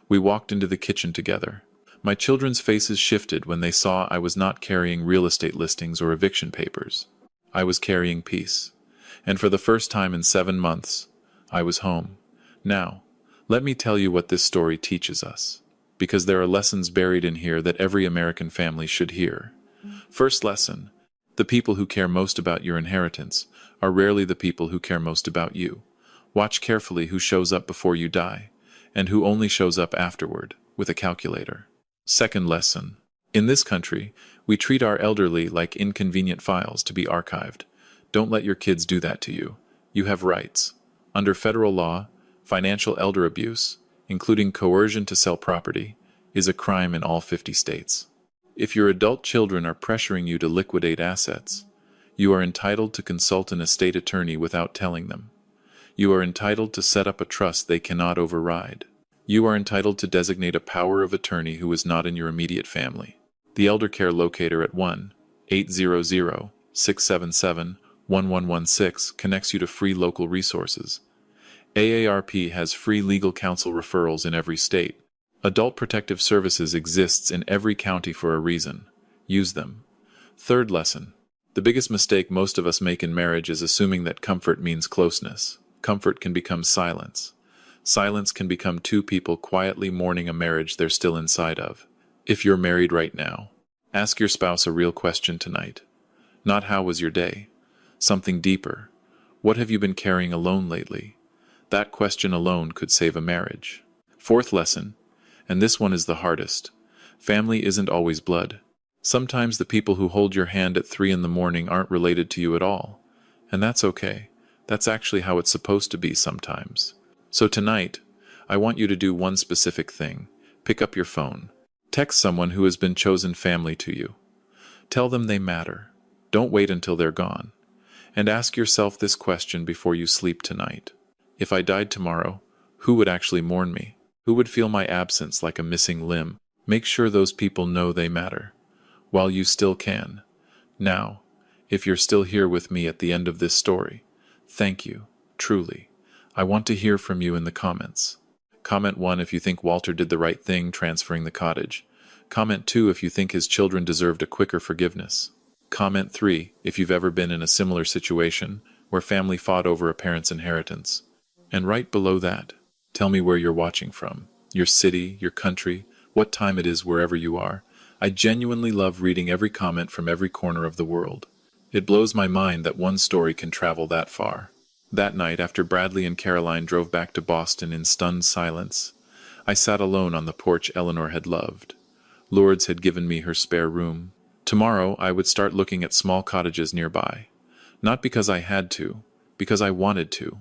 We walked into the kitchen together. My children's faces shifted when they saw I was not carrying real estate listings or eviction papers. I was carrying peace. And for the first time in 7 months, I was home. Now, let me tell you what this story teaches us. Because there are lessons buried in here that every American family should hear. First lesson. The people who care most about your inheritance are rarely the people who care most about you. Watch carefully who shows up before you die, and who only shows up afterward, with a calculator. Second lesson. In this country, we treat our elderly like inconvenient files to be archived. Don't let your kids do that to you. You have rights. Under federal law, financial elder abuse, including coercion to sell property, is a crime in all 50 states. If your adult children are pressuring you to liquidate assets, You are entitled to consult an estate attorney without telling them. You are entitled to set up a trust they cannot override. You are entitled to designate a power of attorney who is not in your immediate family. The Elder Care Locator at 1-800-677-1116 connects you to free local resources. AARP has free legal counsel referrals in every state. Adult Protective Services exists in every county for a reason. Use them. Third lesson. The biggest mistake most of us make in marriage is assuming that comfort means closeness. Comfort can become silence. Silence can become two people quietly mourning a marriage they're still inside of. If you're married right now, ask your spouse a real question tonight. Not how was your day? Something deeper. What have you been carrying alone lately? That question alone could save a marriage. Fourth lesson, and this one is the hardest. Family isn't always blood. Sometimes the people who hold your hand at 3 a.m. aren't related to you at all. And that's okay. That's actually how it's supposed to be sometimes. So tonight, I want you to do one specific thing. Pick up your phone. Text someone who has been chosen family to you. Tell them they matter. Don't wait until they're gone. And ask yourself this question before you sleep tonight. If I died tomorrow, who would actually mourn me? Who would feel my absence like a missing limb? Make sure those people know they matter. While you still can. Now, if you're still here with me at the end of this story, thank you, truly. I want to hear from you in the comments. Comment 1 if you think Walter did the right thing transferring the cottage. Comment 2 if you think his children deserved a quicker forgiveness. Comment 3 if you've ever been in a similar situation where family fought over a parent's inheritance. And right below that, tell me where you're watching from. Your city, your country, what time it is wherever you are. I genuinely love reading every comment from every corner of the world. It blows my mind that one story can travel that far. That night, after Bradley and Caroline drove back to Boston in stunned silence, I sat alone on the porch Eleanor had loved. Lourdes had given me her spare room. Tomorrow, I would start looking at small cottages nearby. Not because I had to, because I wanted to.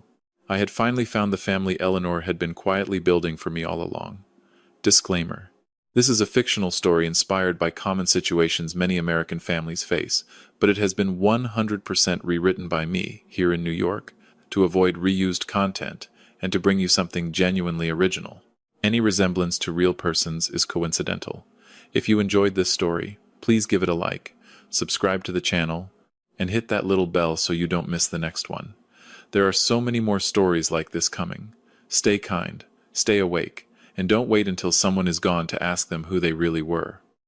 I had finally found the family Eleanor had been quietly building for me all along. Disclaimer. This is a fictional story inspired by common situations many American families face, but it has been 100% rewritten by me, here in New York, to avoid reused content and to bring you something genuinely original. Any resemblance to real persons is coincidental. If you enjoyed this story, please give it a like, subscribe to the channel, and hit that little bell so you don't miss the next one. There are so many more stories like this coming. Stay kind, stay awake, and don't wait until someone is gone to ask them who they really were.